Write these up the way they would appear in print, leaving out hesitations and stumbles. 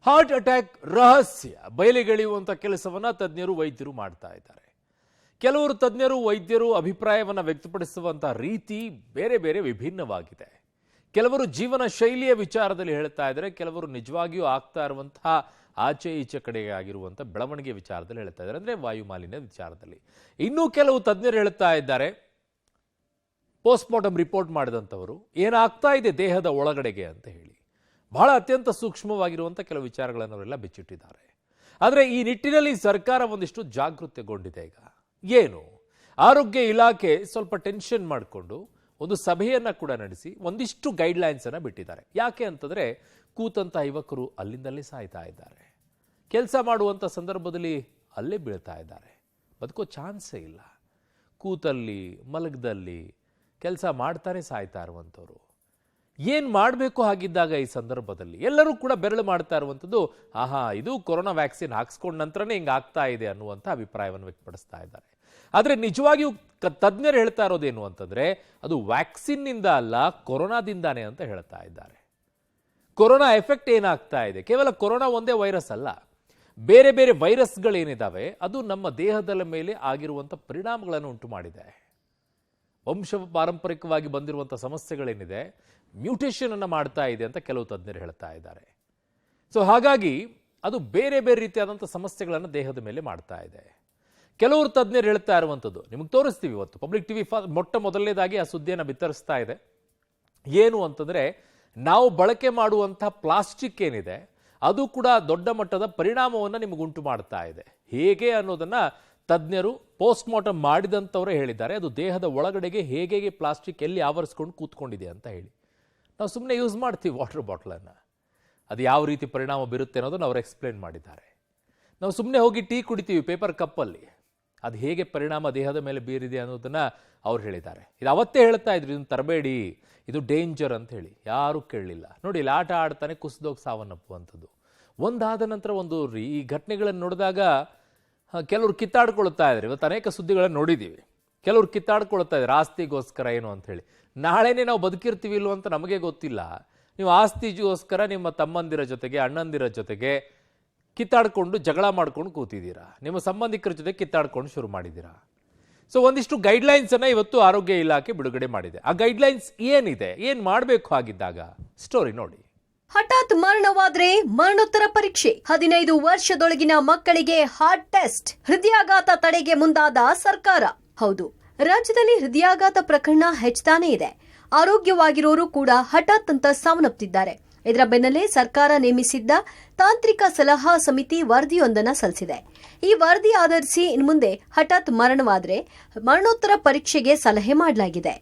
Heart attack ರಹಸ್ಯ ಬಯಲಿಗೆಳೆಯುವಂಥ ಕೆಲಸವನ್ನ ತಜ್ಞರು ವೈದ್ಯರು ಮಾಡ್ತಾ ಇದ್ದಾರೆ. ಕೆಲವರು ತಜ್ಞರು ವೈದ್ಯರು ಅಭಿಪ್ರಾಯವನ್ನು ವ್ಯಕ್ತಪಡಿಸುವಂಥ ರೀತಿ ಬೇರೆ ಬೇರೆ ವಿಭಿನ್ನವಾಗಿದೆ. ಕೆಲವರು ಜೀವನ ಶೈಲಿಯ ವಿಚಾರದಲ್ಲಿ ಹೇಳ್ತಾ ಇದ್ದಾರೆ, ಕೆಲವರು ನಿಜವಾಗಿಯೂ ಆಗ್ತಾ ಇರುವಂತಹ ಆಚೆ ಈಚೆ ಕಡೆಗೆ ಆಗಿರುವಂಥ ಬೆಳವಣಿಗೆ ವಿಚಾರದಲ್ಲಿ ಹೇಳ್ತಾ ಇದ್ದಾರೆ, ಅಂದರೆ ವಾಯು ಮಾಲಿನ್ಯ ವಿಚಾರದಲ್ಲಿ. ಇನ್ನೂ ಕೆಲವು ತಜ್ಞರು ಹೇಳ್ತಾ ಇದ್ದಾರೆ, ಪೋಸ್ಟ್ಮಾರ್ಟಮ್ ರಿಪೋರ್ಟ್ ಮಾಡಿದಂಥವರು ಏನಾಗ್ತಾ ಇದೆ ದೇಹದ ಒಳಗಡೆಗೆ ಅಂತ ಹೇಳಿ ಬಹಳ ಅತ್ಯಂತ ಸೂಕ್ಷ್ಮವಾಗಿರುವಂಥ ಕೆಲವು ವಿಚಾರಗಳನ್ನು ಅವರೆಲ್ಲ ಬಿಚ್ಚಿಟ್ಟಿದ್ದಾರೆ. ಆದರೆ ಈ ನಿಟ್ಟಿನಲ್ಲಿ ಸರ್ಕಾರ ಒಂದಿಷ್ಟು ಜಾಗೃತೆಗೊಂಡಿದೆ. ಈಗ ಏನು ಆರೋಗ್ಯ ಇಲಾಖೆ ಸ್ವಲ್ಪ ಟೆನ್ಷನ್ ಮಾಡಿಕೊಂಡು ಒಂದು ಸಭೆಯನ್ನು ಕೂಡ ನಡೆಸಿ ಒಂದಿಷ್ಟು ಗೈಡ್ಲೈನ್ಸ್ ಅನ್ನು ಬಿಟ್ಟಿದ್ದಾರೆ. ಯಾಕೆ ಅಂತಂದರೆ ಕೂತಂಥ ಯುವಕರು ಅಲ್ಲಿಂದಲೇ ಸಾಯ್ತಾ ಇದ್ದಾರೆ, ಕೆಲಸ ಮಾಡುವಂಥ ಸಂದರ್ಭದಲ್ಲಿ ಅಲ್ಲೇ ಬೀಳ್ತಾ ಇದ್ದಾರೆ, ಬದುಕೋ ಚಾನ್ಸೇ ಇಲ್ಲ. ಕೂತಲ್ಲಿ ಮಲಗದಲ್ಲಿ ಕೆಲಸ ಮಾಡ್ತಾರೆ ಸಾಯ್ತಾ ಇರುವಂಥವ್ರು. ಏನು ಮಾಡಬೇಕು ಹಾಗಿದ್ದಾಗ ಈ ಸಂದರ್ಭದಲ್ಲಿ ಎಲ್ಲರೂ ಕೂಡ ಬೆರಳು ಮಾಡ್ತಾ ಇರುವಂಥದ್ದು, ಆಹಾ ಇದು ಕೊರೋನಾ ವ್ಯಾಕ್ಸಿನ್ ಹಾಕ್ಸ್ಕೊಂಡ ನಂತರನೇ ಹಿಂಗೆ ಆಗ್ತಾ ಇದೆ ಅನ್ನುವಂಥ ಅಭಿಪ್ರಾಯವನ್ನು ವ್ಯಕ್ತಪಡಿಸ್ತಾ ಇದ್ದಾರೆ. ಆದರೆ ನಿಜವಾಗಿಯೂ ತಜ್ಞರು ಹೇಳ್ತಾ ಇರೋದೇನು ಅಂತಂದರೆ ಅದು ವ್ಯಾಕ್ಸಿನ್ನಿಂದ ಅಲ್ಲ, ಕೊರೋನಾದಿಂದಾನೇ ಅಂತ ಹೇಳ್ತಾ ಇದ್ದಾರೆ. ಕೊರೋನಾ ಎಫೆಕ್ಟ್ ಏನಾಗ್ತಾ ಇದೆ, ಕೇವಲ ಕೊರೋನಾ ಒಂದೇ ವೈರಸ್ ಅಲ್ಲ, ಬೇರೆ ಬೇರೆ ವೈರಸ್ಗಳೇನಿದ್ದಾವೆ ಅದು ನಮ್ಮ ದೇಹದ ಮೇಲೆ ಆಗಿರುವಂಥ ಪರಿಣಾಮಗಳನ್ನು ಉಂಟು ಮಾಡಿದೆ. ವಂಶ ಪಾರಂಪರಿಕವಾಗಿ ಬಂದಿರುವಂಥ ಸಮಸ್ಯೆಗಳೇನಿದೆ ಮ್ಯೂಟೇಷನ್ ಅನ್ನು ಮಾಡ್ತಾ ಇದೆ ಅಂತ ಕೆಲವು ತಜ್ಞರು ಹೇಳ್ತಾ ಇದ್ದಾರೆ. ಸೊ ಹಾಗಾಗಿ ಅದು ಬೇರೆ ಬೇರೆ ರೀತಿಯಾದಂಥ ಸಮಸ್ಯೆಗಳನ್ನು ದೇಹದ ಮೇಲೆ ಮಾಡ್ತಾ ಇದೆ. ಕೆಲವರು ತಜ್ಞರು ಹೇಳ್ತಾ ಇರುವಂಥದ್ದು ನಿಮಗೆ ತೋರಿಸ್ತೀವಿ ಇವತ್ತು. ಪಬ್ಲಿಕ್ ಟಿವಿ ಮೊಟ್ಟ ಮೊದಲನೇದಾಗಿ ಆ ಸುದ್ದಿಯನ್ನು ಬಿತ್ತರಿಸ್ತಾ ಇದೆ. ಏನು ಅಂತಂದರೆ, ನಾವು ಬಳಕೆ ಮಾಡುವಂಥ ಪ್ಲಾಸ್ಟಿಕ್ ಏನಿದೆ ಅದು ಕೂಡ ದೊಡ್ಡ ಮಟ್ಟದ ಪರಿಣಾಮವನ್ನು ನಿಮಗುಂಟು ಮಾಡ್ತಾ ಇದೆ. ಹೇಗೆ ಅನ್ನೋದನ್ನು ತಜ್ಞರು ಪೋಸ್ಟ್ಮಾರ್ಟಮ್ ಮಾಡಿದಂಥವರೇ ಹೇಳಿದ್ದಾರೆ. ಅದು ದೇಹದ ಒಳಗಡೆಗೆ ಹೇಗೆ ಪ್ಲಾಸ್ಟಿಕ್ ಎಲ್ಲಿ ಆವರಿಸ್ಕೊಂಡು ಕೂತ್ಕೊಂಡಿದೆ ಅಂತ ಹೇಳಿ. ನಾವು ಸುಮ್ಮನೆ ಯೂಸ್ ಮಾಡ್ತೀವಿ ವಾಟರ್ ಬಾಟ್ಲನ್ನು, ಅದು ಯಾವ ರೀತಿ ಪರಿಣಾಮ ಬೀರುತ್ತೆ ಅನ್ನೋದನ್ನು ಅವರು ಎಕ್ಸ್ಪ್ಲೇನ್ ಮಾಡಿದ್ದಾರೆ. ನಾವು ಸುಮ್ಮನೆ ಹೋಗಿ ಟೀ ಕುಡಿತೀವಿ ಪೇಪರ್ ಕಪ್ಪಲ್ಲಿ, ಅದು ಹೇಗೆ ಪರಿಣಾಮ ದೇಹದ ಮೇಲೆ ಬೀರಿದೆ ಅನ್ನೋದನ್ನು ಅವ್ರು ಹೇಳಿದ್ದಾರೆ. ಇದು ಅವತ್ತೇ ಹೇಳ್ತಾ ಇದ್ರು, ಇದನ್ನು ತರಬೇಡಿ, ಇದು ಡೇಂಜರ್ ಅಂತ ಹೇಳಿ. ಯಾರೂ ಕೇಳಲಿಲ್ಲ. ನೋಡಿ, ಇಲ್ಲಿ ಆಟ ಆಡ್ತಾನೆ ಕುಸಿದೋಗಿ ಸಾವನ್ನಪ್ಪುವಂಥದ್ದು ಒಂದಾದ ನಂತರ ಒಂದು. ಈ ಘಟನೆಗಳನ್ನು ನೋಡಿದಾಗ ಕೆಲವರು ಕಿತ್ತಾಡ್ಕೊಳ್ತಾ ಇದ್ದಾರೆ. ಇವತ್ತು ಅನೇಕ ಸುದ್ದಿಗಳನ್ನು ನೋಡಿದ್ದೀವಿ. ಕೆಲವರು ಕಿತ್ತಾಡ್ಕೊಳ್ತಾ ಇದ್ದಾರೆ ಆಸ್ತಿಗೋಸ್ಕರ ಏನು ಅಂತ ಹೇಳಿ. ನಾಳೆನೇ ನಾವು ಬದುಕಿರ್ತೀವಿ ಇಲ್ವೋ ಅಂತ ನಮಗೆ ಗೊತ್ತಿಲ್ಲ. ನೀವು ಆಸ್ತಿಗೋಸ್ಕರ ನಿಮ್ಮ ತಮ್ಮಂದಿರ ಜೊತೆಗೆ ಅಣ್ಣಂದಿರ ಜೊತೆಗೆ ಕಿತ್ತಾಡ್ಕೊಂಡು ಜಗಳ ಮಾಡ್ಕೊಂಡು ಕೂತಿದ್ದೀರಾ, ನಿಮ್ಮ ಸಂಬಂಧಿಕರ ಜೊತೆ ಕಿತ್ತಾಡ್ಕೊಂಡು ಶುರು ಮಾಡಿದ್ದೀರಾ. ಸೊ ಒಂದಿಷ್ಟು ಗೈಡ್ಲೈನ್ಸನ್ನು ಇವತ್ತು ಆರೋಗ್ಯ ಇಲಾಖೆ ಬಿಡುಗಡೆ ಮಾಡಿದೆ. ಆ ಗೈಡ್ಲೈನ್ಸ್ ಏನಿದೆ, ಏನು ಮಾಡಬೇಕು ಆಗಿದ್ದಾಗ ಸ್ಟೋರಿ ನೋಡಿ. ಹಠಾತ್ ಮರಣವಾದ್ರೆ ಮರಣೋತ್ತರ ಪರೀಕ್ಷೆ. 15 ವರ್ಷದೊಳಗಿನ ಮಕ್ಕಳಿಗೆ ಹಾರ್ಟ್ ಟೆಸ್ಟ್. ಹೃದಯಾಘಾತ ತಡೆಗೆ ಮುಂದಾದ ಸರ್ಕಾರ. ಹೌದು, ರಾಜ್ಯದಲ್ಲಿ ಹೃದಯಾಘಾತ ಪ್ರಕರಣ ಹೆಚ್ಚುತ್ತಾನೇ ಇದೆ. ಆರೋಗ್ಯವಾಗಿರೋರು ಕೂಡ ಹಠಾತ್ ಅಂತ ಸಾವನ್ನಪ್ಪುತ್ತಿದ್ದಾರೆ. ಇದರ ಬೆನ್ನಲ್ಲೇ ಸರ್ಕಾರ ನೇಮಿಸಿದ್ದ ತಾಂತ್ರಿಕ ಸಲಹಾ ಸಮಿತಿ ವರದಿಯೊಂದನ್ನು ಸಲ್ಲಿಸಿದೆ. ಈ ವರದಿ ಆಧರಿಸಿ ಇನ್ಮುಂದೆ ಹಠಾತ್ ಮರಣವಾದರೆ ಮರಣೋತ್ತರ ಪರೀಕ್ಷೆಗೆ ಸಲಹೆ ಮಾಡಲಾಗಿದೆ.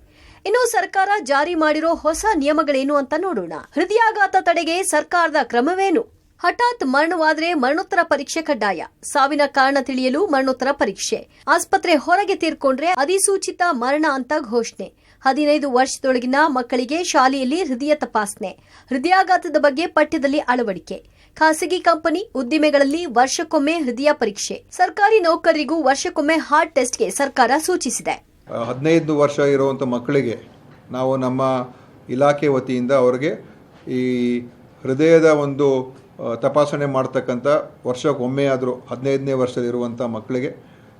ಇನ್ನು ಸರ್ಕಾರ ಜಾರಿ ಮಾಡಿರೋ ಹೊಸ ನಿಯಮಗಳೇನು ಅಂತ ನೋಡೋಣ. ಹೃದಯಾಘಾತ ತಡೆಗೆ ಸರ್ಕಾರದ ಕ್ರಮವೇನು? ಹಠಾತ್ ಮರಣವಾದ್ರೆ ಮರಣೋತ್ತರ ಪರೀಕ್ಷೆ ಕಡ್ಡಾಯ. ಸಾವಿನ ಕಾರಣ ತಿಳಿಯಲು ಮರಣೋತ್ತರ ಪರೀಕ್ಷೆ. ಆಸ್ಪತ್ರೆ ಹೊರಗೆ ತೀರ್ಕೊಂಡ್ರೆ ಅಧಿಸೂಚಿತ ಮರಣ ಅಂತ ಘೋಷಣೆ. 15 ವರ್ಷದೊಳಗಿನ ಮಕ್ಕಳಿಗೆ ಶಾಲೆಯಲ್ಲಿ ಹೃದಯ ತಪಾಸಣೆ. ಹೃದಯಾಘಾತದ ಬಗ್ಗೆ ಪಠ್ಯದಲ್ಲಿ ಅಳವಡಿಕೆ. ಖಾಸಗಿ ಕಂಪನಿ ಉದ್ದಿಮೆಗಳಲ್ಲಿ ವರ್ಷಕ್ಕೊಮ್ಮೆ ಹೃದಯ ಪರೀಕ್ಷೆ. ಸರ್ಕಾರಿ ನೌಕರರಿಗೂ ವರ್ಷಕ್ಕೊಮ್ಮೆ ಹಾರ್ಟ್ ಟೆಸ್ಟ್ಗೆ ಸರ್ಕಾರ ಸೂಚಿಸಿದೆ. 15 ವರ್ಷ ಇರುವಂಥ ಮಕ್ಕಳಿಗೆ ನಾವು ನಮ್ಮ ಇಲಾಖೆ ವತಿಯಿಂದ ಅವರಿಗೆ ಈ ಹೃದಯದ ಒಂದು ತಪಾಸಣೆ ಮಾಡ್ತಕ್ಕಂಥ ವರ್ಷಕ್ಕೊಮ್ಮೆ ಆದರೂ 15ನೇ ವರ್ಷದಲ್ಲಿರುವಂಥ ಮಕ್ಕಳಿಗೆ,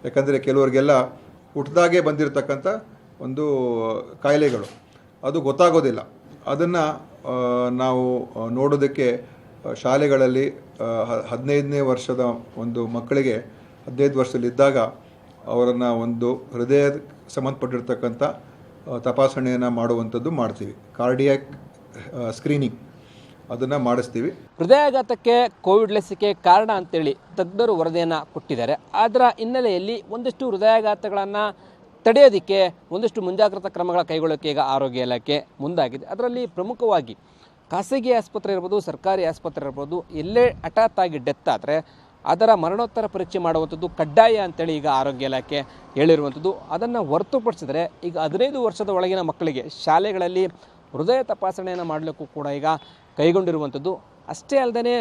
ಯಾಕಂದರೆ ಕೆಲವರಿಗೆಲ್ಲ ಹುಟ್ಟಿದಾಗೆ ಬಂದಿರತಕ್ಕಂಥ ಒಂದು ಕಾಯಿಲೆಗಳು ಅದು ಗೊತ್ತಾಗೋದಿಲ್ಲ. ಅದನ್ನು ನಾವು ನೋಡೋದಕ್ಕೆ ಶಾಲೆಗಳಲ್ಲಿ 15ನೇ ವರ್ಷದ ಒಂದು ಮಕ್ಕಳಿಗೆ 15 ವರ್ಷದಲ್ಲಿದ್ದಾಗ ಅವರನ್ನು ಒಂದು ಹೃದಯ ಸಂಬಂಧಪಟ್ಟಿರ್ತಕ್ಕಂಥ ತಪಾಸಣೆಯನ್ನು ಮಾಡುವಂಥದ್ದು ಮಾಡ್ತೀವಿ. ಕಾರ್ಡಿಯಾಕ್ ಸ್ಕ್ರೀನಿಂಗ್ ಅದನ್ನು ಮಾಡಿಸ್ತೀವಿ. ಹೃದಯಾಘಾತಕ್ಕೆ ಕೋವಿಡ್ ಲಸಿಕೆ ಕಾರಣ ಅಂತೇಳಿ ತಜ್ಞರು ವರದಿಯನ್ನು ಕೊಟ್ಟಿದ್ದಾರೆ. ಅದರ ಹಿನ್ನೆಲೆಯಲ್ಲಿ ಒಂದಷ್ಟು ಹೃದಯಾಘಾತಗಳನ್ನು ತಡೆಯೋದಕ್ಕೆ ಒಂದಷ್ಟು ಮುಂಜಾಗ್ರತಾ ಕ್ರಮಗಳ ಕೈಗೊಳ್ಳೋಕ್ಕೆ ಈಗ ಆರೋಗ್ಯ ಇಲಾಖೆ ಮುಂದಾಗಿದೆ. ಅದರಲ್ಲಿ ಪ್ರಮುಖವಾಗಿ ಖಾಸಗಿ ಆಸ್ಪತ್ರೆ ಇರ್ಬೋದು, ಸರ್ಕಾರಿ ಆಸ್ಪತ್ರೆ ಇರ್ಬೋದು, ಎಲ್ಲೇ ಹಠಾತ್ ಆಗಿ ಡೆತ್ ಆದರೆ ಅದರ ಮರಣೋತ್ತರ ಪರೀಕ್ಷೆ ಮಾಡುವಂಥದ್ದು ಕಡ್ಡಾಯ ಅಂತೇಳಿ ಈಗ ಆರೋಗ್ಯ ಇಲಾಖೆ ಹೇಳಿರುವಂಥದ್ದು. ಅದನ್ನು ಹೊರತುಪಡಿಸಿದರೆ ಈಗ 15 ವರ್ಷದ ಒಳಗಿನ ಮಕ್ಕಳಿಗೆ ಶಾಲೆಗಳಲ್ಲಿ ಹೃದಯ ತಪಾಸಣೆಯನ್ನು ಮಾಡಲಿಕ್ಕೂ ಕೂಡ ಈಗ ಕೈಗೊಂಡಿರುವಂಥದ್ದು. ಅಷ್ಟೇ ಅಲ್ಲದೆ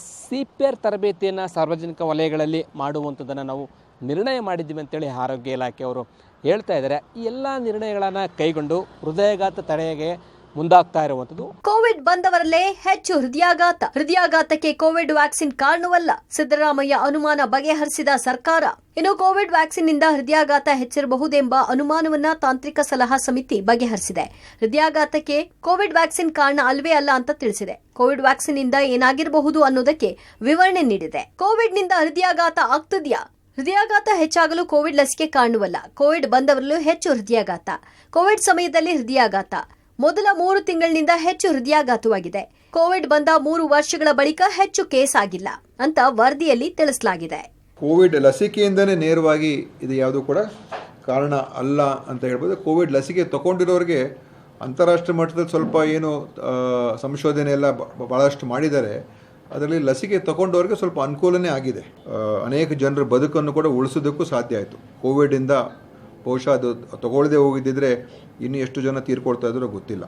CPR ತರಬೇತಿಯನ್ನು ಸಾರ್ವಜನಿಕ ವಲಯಗಳಲ್ಲಿ ಮಾಡುವಂಥದ್ದನ್ನು ನಾವು ನಿರ್ಣಯ ಮಾಡಿದ್ದೀವಿ ಅಂತೇಳಿ ಆರೋಗ್ಯ ಇಲಾಖೆಯವರು ಹೇಳ್ತಾ ಇದ್ದಾರೆ. ಈ ಎಲ್ಲ ನಿರ್ಣಯಗಳನ್ನು ಕೈಗೊಂಡು ಹೃದಯಾಘಾತ ತಡೆಗೆ ಮುಂದಾಗ್ತಾ ಇರುವಂಥದ್ದು. ಕೋವಿಡ್ ಬಂದವರಲ್ಲೇ ಹೆಚ್ಚು ಹೃದಯಾಘಾತಕ್ಕೆ ಕೋವಿಡ್ ವ್ಯಾಕ್ಸಿನ್ ಕಾರಣವಲ್ಲ, ಸಿದ್ದರಾಮಯ್ಯ ಅನುಮಾನ ಬಗೆಹರಿಸಿದ ಸರ್ಕಾರ. ಇನ್ನು ಕೋವಿಡ್ ವ್ಯಾಕ್ಸಿನ್ ನಿಂದ ಹೃದಯಾಘಾತ ಹೆಚ್ಚಿರಬಹುದೆಂಬ ಅನುಮಾನವನ್ನ ತಾಂತ್ರಿಕ ಸಲಹಾ ಸಮಿತಿ ಬಗೆಹರಿಸಿದೆ. ಹೃದಯಾಘಾತಕ್ಕೆ ಕೋವಿಡ್ ವ್ಯಾಕ್ಸಿನ್ ಕಾರಣ ಅಲ್ವೇ ಅಲ್ಲ ಅಂತ ತಿಳಿಸಿದೆ. ಕೋವಿಡ್ ವ್ಯಾಕ್ಸಿನ್ ನಿಂದ ಏನಾಗಿರಬಹುದು ಅನ್ನೋದಕ್ಕೆ ವಿವರಣೆ ನೀಡಿದೆ. ಕೋವಿಡ್ ನಿಂದ ಹೃದಯಾಘಾತ ಆಗ್ತಿದ್ಯಾ? ಹೃದಯಾಘಾತ ಹೆಚ್ಚಾಗಲು ಕೋವಿಡ್ ಲಸಿಕೆ ಕಾರಣವಲ್ಲ. ಕೋವಿಡ್ ಬಂದವರಲ್ಲೂ ಹೆಚ್ಚು ಹೃದಯಾಘಾತ. ಕೋವಿಡ್ ಸಮಯದಲ್ಲಿ ಹೃದಯಾಘಾತ ಮೊದಲ 3 ತಿಂಗಳಿನಿಂದ ಹೆಚ್ಚು ಹೃದಯಾಘಾತವಾಗಿದೆ. ಕೋವಿಡ್ ಬಂದ 3 ವರ್ಷಗಳ ಬಳಿಕ ಹೆಚ್ಚು ಕೇಸ್ ಆಗಿಲ್ಲ ಅಂತ ವರದಿಯಲ್ಲಿ ತಿಳಿಸಲಾಗಿದೆ. ಕೋವಿಡ್ ಲಸಿಕೆಯಿಂದನೇ ನೇರವಾಗಿ ಇದು ಯಾವುದು ಕೂಡ ಕಾರಣ ಅಲ್ಲ ಅಂತ ಹೇಳ್ಬೋದು. ಕೋವಿಡ್ ಲಸಿಕೆ ತಗೊಂಡಿರೋರಿಗೆ ಅಂತಾರಾಷ್ಟ್ರೀಯ ಮಟ್ಟದಲ್ಲಿ ಸ್ವಲ್ಪ ಏನು ಸಂಶೋಧನೆ ಎಲ್ಲ ಭಾಳಷ್ಟು ಮಾಡಿದ್ದಾರೆ. ಅದರಲ್ಲಿ ಲಸಿಕೆ ತಗೊಂಡವ್ರಿಗೆ ಸ್ವಲ್ಪ ಅನುಕೂಲನೇ ಆಗಿದೆ. ಅನೇಕ ಜನರ ಬದುಕನ್ನು ಕೂಡ ಉಳಿಸೋದಕ್ಕೂ ಸಾಧ್ಯ ಆಯಿತು. ಕೋವಿಡಿಂದ ಬಹುಶಃ ಅದು ತಗೊಳ್ಳದೆ ಹೋಗಿದ್ದಿದ್ರೆ ಇನ್ನೂ ಎಷ್ಟು ಜನ ತೀರ್ಕೊಳ್ತಾ ಇದ್ರೂ ಗೊತ್ತಿಲ್ಲ.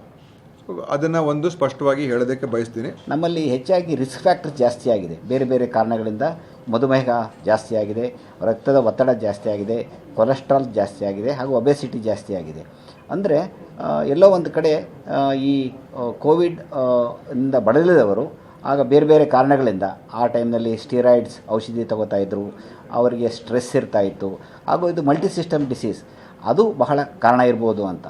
ಅದನ್ನು ಒಂದು ಸ್ಪಷ್ಟವಾಗಿ ಹೇಳೋದಕ್ಕೆ ಬಯಸ್ತೀನಿ. ನಮ್ಮಲ್ಲಿ ಹೆಚ್ಚಾಗಿ ರಿಸ್ಕ್ ಫ್ಯಾಕ್ಟರ್ ಜಾಸ್ತಿ ಆಗಿದೆ. ಬೇರೆ ಬೇರೆ ಕಾರಣಗಳಿಂದ ಮಧುಮೇಹ ಜಾಸ್ತಿ ಆಗಿದೆ, ರಕ್ತದ ಒತ್ತಡ ಜಾಸ್ತಿ ಆಗಿದೆ, ಕೊಲೆಸ್ಟ್ರಾಲ್ ಜಾಸ್ತಿ ಆಗಿದೆ, ಹಾಗೂ ಒಬೆಸಿಟಿ ಜಾಸ್ತಿ ಆಗಿದೆ. ಅಂದರೆ ಎಲ್ಲೋ ಒಂದು ಕಡೆ ಈ ಕೋವಿಡ್ ಇಂದ ಬಳಲಿದವರು ಆಗ ಬೇರೆ ಬೇರೆ ಕಾರಣಗಳಿಂದ ಆ ಟೈಮ್ನಲ್ಲಿ ಸ್ಟೀರಾಯ್ಡ್ಸ್ ಔಷಧಿ ತಗೋತಾ ಇದ್ದರು, ಅವರಿಗೆ ಸ್ಟ್ರೆಸ್ ಇರ್ತಾಯಿತ್ತು, ಹಾಗೂ ಇದು ಮಲ್ಟಿ ಸಿಸ್ಟಮ್ ಡಿಸೀಸ್, ಅದು ಬಹಳ ಕಾರಣ ಇರ್ಬೋದು ಅಂತ.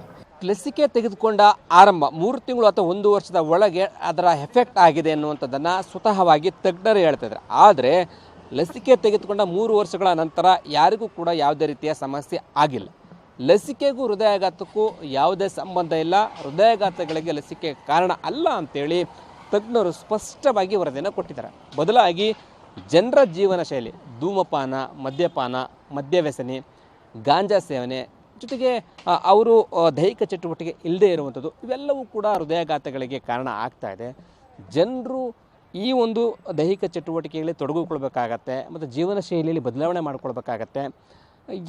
ಲಸಿಕೆ ತೆಗೆದುಕೊಂಡ ಆರಂಭ 3 ತಿಂಗಳು ಅಥವಾ 1 ವರ್ಷದ ಒಳಗೆ ಅದರ ಎಫೆಕ್ಟ್ ಆಗಿದೆ ಅನ್ನುವಂಥದ್ದನ್ನು ಸ್ವತಃವಾಗಿ ತಜ್ಞರು ಹೇಳ್ತಿದ್ದಾರೆ. ಆದರೆ ಲಸಿಕೆ ತೆಗೆದುಕೊಂಡ 3 ವರ್ಷಗಳ ನಂತರ ಯಾರಿಗೂ ಕೂಡ ಯಾವುದೇ ರೀತಿಯ ಸಮಸ್ಯೆ ಆಗಿಲ್ಲ. ಲಸಿಕೆಗೂ ಹೃದಯಾಘಾತಕ್ಕೂ ಯಾವುದೇ ಸಂಬಂಧ ಇಲ್ಲ, ಹೃದಯಾಘಾತಗಳಿಗೆ ಲಸಿಕೆ ಕಾರಣ ಅಲ್ಲ ಅಂತೇಳಿ ತಜ್ಞರು ಸ್ಪಷ್ಟವಾಗಿ ವರದಿಯನ್ನು ಕೊಟ್ಟಿದ್ದಾರೆ. ಬದಲಾಗಿ ಜನರ ಜೀವನ ಶೈಲಿ, ಧೂಮಪಾನ, ಮದ್ಯಪಾನ, ಮದ್ಯವ್ಯಸನೆ, ಗಾಂಜಾ ಸೇವನೆ, ಜೊತೆಗೆ ಅವರು ದೈಹಿಕ ಚಟುವಟಿಕೆ ಇಲ್ಲದೆ ಇರುವಂಥದ್ದು, ಇವೆಲ್ಲವೂ ಕೂಡ ಹೃದಯಾಘಾತಗಳಿಗೆ ಕಾರಣ ಆಗ್ತಾ ಇದೆ. ಜನರು ಈ ಒಂದು ದೈಹಿಕ ಚಟುವಟಿಕೆಗಳಲ್ಲಿ ತೊಡಗಿಕೊಳ್ಬೇಕಾಗತ್ತೆ ಮತ್ತು ಜೀವನ ಶೈಲಿಯಲ್ಲಿ ಬದಲಾವಣೆ ಮಾಡ್ಕೊಳ್ಬೇಕಾಗತ್ತೆ.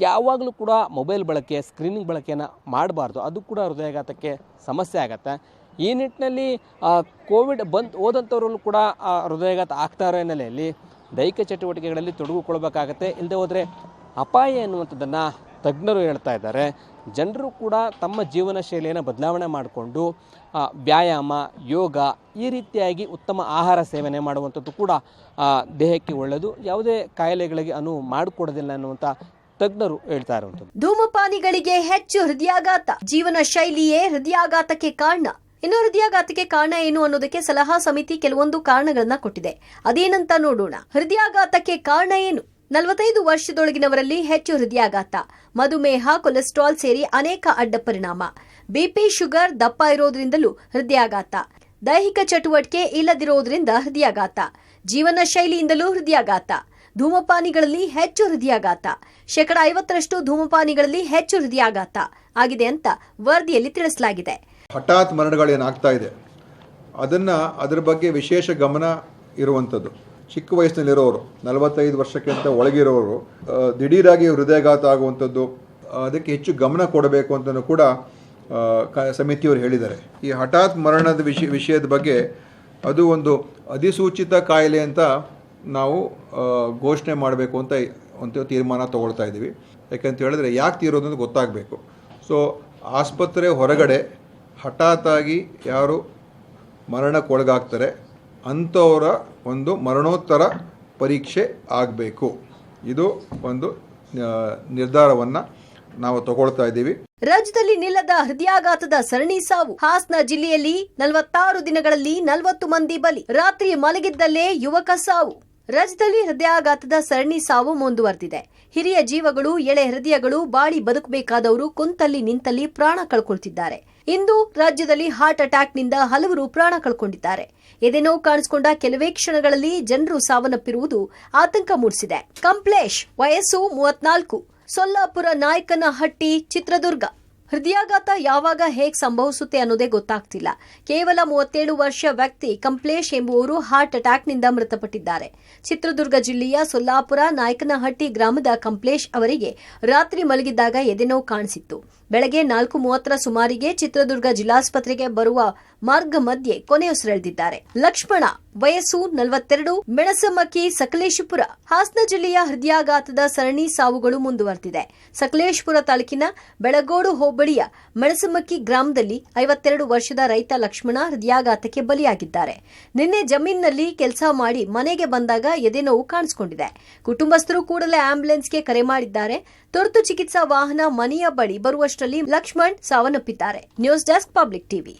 ಯಾವಾಗಲೂ ಕೂಡ ಮೊಬೈಲ್ ಬಳಕೆ, ಸ್ಕ್ರೀನಿಂಗ್ ಬಳಕೆಯನ್ನು ಮಾಡಬಾರ್ದು, ಅದು ಕೂಡ ಹೃದಯಾಘಾತಕ್ಕೆ ಸಮಸ್ಯೆ ಆಗತ್ತೆ. ಈ ನಿಟ್ಟಿನಲ್ಲಿ ಕೋವಿಡ್ ಹೋದಂಥವ್ರಲ್ಲೂ ಕೂಡ ಹೃದಯಾಘಾತ ಆಗ್ತಾ ಇರೋ ಹಿನ್ನೆಲೆಯಲ್ಲಿ ದೈಹಿಕ ಚಟುವಟಿಕೆಗಳಲ್ಲಿ ತೊಡಗಿಕೊಳ್ಬೇಕಾಗತ್ತೆ. ಇಲ್ಲದೆ ಹೋದರೆ ಅಪಾಯ ಎನ್ನುವಂಥದ್ದನ್ನು ತಜ್ಞರು ಹೇಳ್ತಾ ಇದ್ದಾರೆ. ಜನರು ಕೂಡ ತಮ್ಮ ಜೀವನ ಶೈಲಿಯನ್ನು ಬದಲಾವಣೆ ಮಾಡಿಕೊಂಡು ವ್ಯಾಯಾಮ, ಯೋಗ, ಈ ರೀತಿಯಾಗಿ ಉತ್ತಮ ಆಹಾರ ಸೇವನೆ ಮಾಡುವಂಥದ್ದು ಕೂಡ ದೇಹಕ್ಕೆ ಒಳ್ಳೆಯದು, ಯಾವುದೇ ಕಾಯಿಲೆಗಳಿಗೆ ಅನುವು ಮಾಡಿಕೊಡೋದಿಲ್ಲ ಅನ್ನುವಂಥ ತಜ್ಞರು ಹೇಳ್ತಾ ಇರುವಂಥದ್ದು. ಧೂಮಪಾನಿಗಳಿಗೆ ಹೆಚ್ಚು ಹೃದಯಾಘಾತ, ಜೀವನ ಶೈಲಿಯೇ ಹೃದಯಾಘಾತಕ್ಕೆ ಕಾರಣ. ಇನ್ನು ಹೃದಯಾಘಾತಕ್ಕೆ ಕಾರಣ ಏನು ಅನ್ನೋದಕ್ಕೆ ಸಲಹಾ ಸಮಿತಿ ಕೆಲವೊಂದು ಕಾರಣಗಳನ್ನ ಕೊಟ್ಟಿದೆ. ಅದೇನಂತ ನೋಡೋಣ. ಹೃದಯಾಘಾತಕ್ಕೆ ಕಾರಣ ಏನು? 45 ವರ್ಷದೊಳಗಿನವರಲ್ಲಿ ಹೆಚ್ಚು ಹೃದಯಾಘಾತ, ಮಧುಮೇಹ, ಕೊಲೆಸ್ಟ್ರಾಲ್ ಸೇರಿ ಅನೇಕ ಅಡ್ಡ ಪರಿಣಾಮ. ಬಿಪಿ, ಶುಗರ್, ದಪ್ಪ ಇರೋದ್ರಿಂದಲೂ ಹೃದಯಾಘಾತ, ದೈಹಿಕ ಚಟುವಟಿಕೆ ಇಲ್ಲದಿರೋದ್ರಿಂದ ಹೃದಯಾಘಾತ, ಜೀವನ ಶೈಲಿಯಿಂದಲೂ ಹೃದಯಾಘಾತ, ಧೂಮಪಾನಿಗಳಲ್ಲಿ ಹೆಚ್ಚು ಹೃದಯಾಘಾತ, 50% ಧೂಮಪಾನಿಗಳಲ್ಲಿ ಹೆಚ್ಚು ಹೃದಯಾಘಾತ ಆಗಿದೆ ಅಂತ ವರದಿಯಲ್ಲಿ ತಿಳಿಸಲಾಗಿದೆ. ಹಠಾತ್ ಮರಣಗಳೇನಾಗ್ತಾ ಇದೆ ಅದರ ಬಗ್ಗೆ ವಿಶೇಷ ಗಮನ ಇರುವಂಥದ್ದು. ಚಿಕ್ಕ ವಯಸ್ಸಿನಲ್ಲಿರೋರು, 45 ವರ್ಷಕ್ಕಿಂತ ಒಳಗಿರೋರು ದಿಢೀರಾಗಿ ಹೃದಯಾಘಾತ ಆಗುವಂಥದ್ದು, ಅದಕ್ಕೆ ಹೆಚ್ಚು ಗಮನ ಕೊಡಬೇಕು ಅಂತಲೂ ಕೂಡ ಸಮಿತಿಯವರು ಹೇಳಿದ್ದಾರೆ. ಈ ಹಠಾತ್ ಮರಣದ ವಿಷಯದ ಬಗ್ಗೆ ಅದು ಒಂದು ಅಧಿಸೂಚಿತ ಕಾಯಿಲೆ ಅಂತ ನಾವು ಘೋಷಣೆ ಮಾಡಬೇಕು ಅಂತ ಒಂದು ತೀರ್ಮಾನ ತಗೊಳ್ತಾ ಇದ್ದೀವಿ. ಯಾಕಂತ ಹೇಳಿದ್ರೆ ಯಾಕೆ ತೀರೋದು ಅಂತ ಗೊತ್ತಾಗಬೇಕು. ಸೊ ಆಸ್ಪತ್ರೆ ಹೊರಗಡೆ ಹಠಾತ್ತಾಗಿ ಯಾರು ಮರಣಕ್ಕೊಳಗಾಗ್ತಾರೆ ಅಂಥವರ ಒಂದು ಮರಣೋತ್ತರ ಪರೀಕ್ಷೆ ಆಗಬೇಕು. ಇದು ಒಂದು ನಿರ್ಧಾರವನ್ನು ನಾವು ತಗೊಳ್ತಾ ಇದ್ದೀವಿ. ರಾಜ್ಯದಲ್ಲಿ ನಿಲ್ಲದ ಹೃದಯಾಘಾತದ ಸರಣಿ ಸಾವು. ಹಾಸನ ಜಿಲ್ಲೆಯಲ್ಲಿ 46 ದಿನಗಳಲ್ಲಿ 40 ಮಂದಿ ಬಲಿ. ರಾತ್ರಿ ಮಲಗಿದ್ದಲ್ಲೇ ಯುವಕ ಸಾವು. ರಾಜ್ಯದಲ್ಲಿ ಹೃದಯಾಘಾತದ ಸರಣಿ ಸಾವು ಮುಂದುವರೆದಿದೆ. ಹಿರಿಯ ಜೀವಗಳು, ಎಳೆ ಹೃದಯಗಳು, ಬಾಳಿ ಬದುಕಬೇಕಾದವರು ಕುಂತಲ್ಲಿ ನಿಂತಲ್ಲಿ ಪ್ರಾಣ ಕಳ್ಕೊಳ್ತಿದ್ದಾರೆ. ಇಂದು ರಾಜ್ಯದಲ್ಲಿ ಹಾರ್ಟ್ ಅಟ್ಯಾಕ್ನಿಂದ ಹಲವರು ಪ್ರಾಣ ಕಳ್ಕೊಂಡಿದ್ದಾರೆ. ಎದೆನೋವು ಕಾಣಿಸಿಕೊಂಡ ಕೆಲವೇ ಕ್ಷಣಗಳಲ್ಲಿ ಜನರು ಸಾವನ್ನಪ್ಪಿರುವುದು ಆತಂಕ ಮೂಡಿಸಿದೆ. ಕಂಪ್ಲೇಶ್, ವಯಸ್ಸು 34, ಸೊಲ್ಲಾಪುರ ನಾಯಕನಹಟ್ಟಿ, ಚಿತ್ರದುರ್ಗ. ಹೃದಯಾಘಾತ ಯಾವಾಗ ಹೇಗೆ ಸಂಭವಿಸುತ್ತೆ ಅನ್ನೋದೇ ಗೊತ್ತಾಗ್ತಿಲ್ಲ. ಕೇವಲ 37 ವರ್ಷ ವ್ಯಕ್ತಿ ಕಂಪ್ಲೇಶ್ ಎಂಬುವರು ಹಾರ್ಟ್ ಅಟ್ಯಾಕ್ನಿಂದ ಮೃತಪಟ್ಟಿದ್ದಾರೆ. ಚಿತ್ರದುರ್ಗ ಜಿಲ್ಲೆಯ ಸೊಲ್ಲಾಪುರ ನಾಯಕನಹಟ್ಟಿ ಗ್ರಾಮದ ಕಂಪ್ಲೇಶ್ ಅವರಿಗೆ ರಾತ್ರಿ ಮಲಗಿದ್ದಾಗ ಎದೆನೋವು ಕಾಣಿಸಿತ್ತು. ಬೆಳಗ್ಗೆ 4:30 ಸುಮಾರಿಗೆ ಚಿತ್ರದುರ್ಗ ಜಿಲ್ಲಾಸ್ಪತ್ರೆಗೆ ಬರುವ ಮಾರ್ಗ ಮಧ್ಯೆ ಕೊನೆಯುಸಿರೆಳೆದಿದ್ದಾರೆ. ಲಕ್ಷ್ಮಣ, ವಯಸ್ಸು 42, ಮೆಣಸಮಕ್ಕಿ, ಸಕಲೇಶಪುರ. ಹಾಸನ ಜಿಲ್ಲೆಯ ಹೃದಯಾಘಾತದ ಸರಣಿ ಸಾವುಗಳು ಮುಂದುವರೆದಿದೆ. ಸಕಲೇಶಪುರ ತಾಲೂಕಿನ ಬೆಳಗೋಡು ಹೋಬಳಿ ಹೋಬಳಿಯ ಮೆಣಸಮಕ್ಕಿ ಗ್ರಾಮದಲ್ಲಿ 52 ವರ್ಷದ ರೈತ ಲಕ್ಷ್ಮಣ ಹೃದಯಾಘಾತಕ್ಕೆ ಬಲಿಯಾಗಿದ್ದಾರೆ. ನಿನ್ನೆ ಜಮೀನಿನಲ್ಲಿ ಕೆಲಸ ಮಾಡಿ ಮನೆಗೆ ಬಂದಾಗ ಎದೆನೋವು ಕಾಣಿಸಿಕೊಂಡಿದೆ. ಕುಟುಂಬಸ್ಥರು ಕೂಡಲೇ ಆಂಬ್ಯುಲೆನ್ಸ್ಗೆ ಕರೆ ಮಾಡಿದ್ದಾರೆ. ತುರ್ತು ಚಿಕಿತ್ಸಾ ವಾಹನ ಮನೆಯ ಬಳಿ ಬರುವಷ್ಟರಲ್ಲಿ ಲಕ್ಷ್ಮಣ್ ಸಾವನ್ನಪ್ಪಿದ್ದಾರೆ. News desk public TV.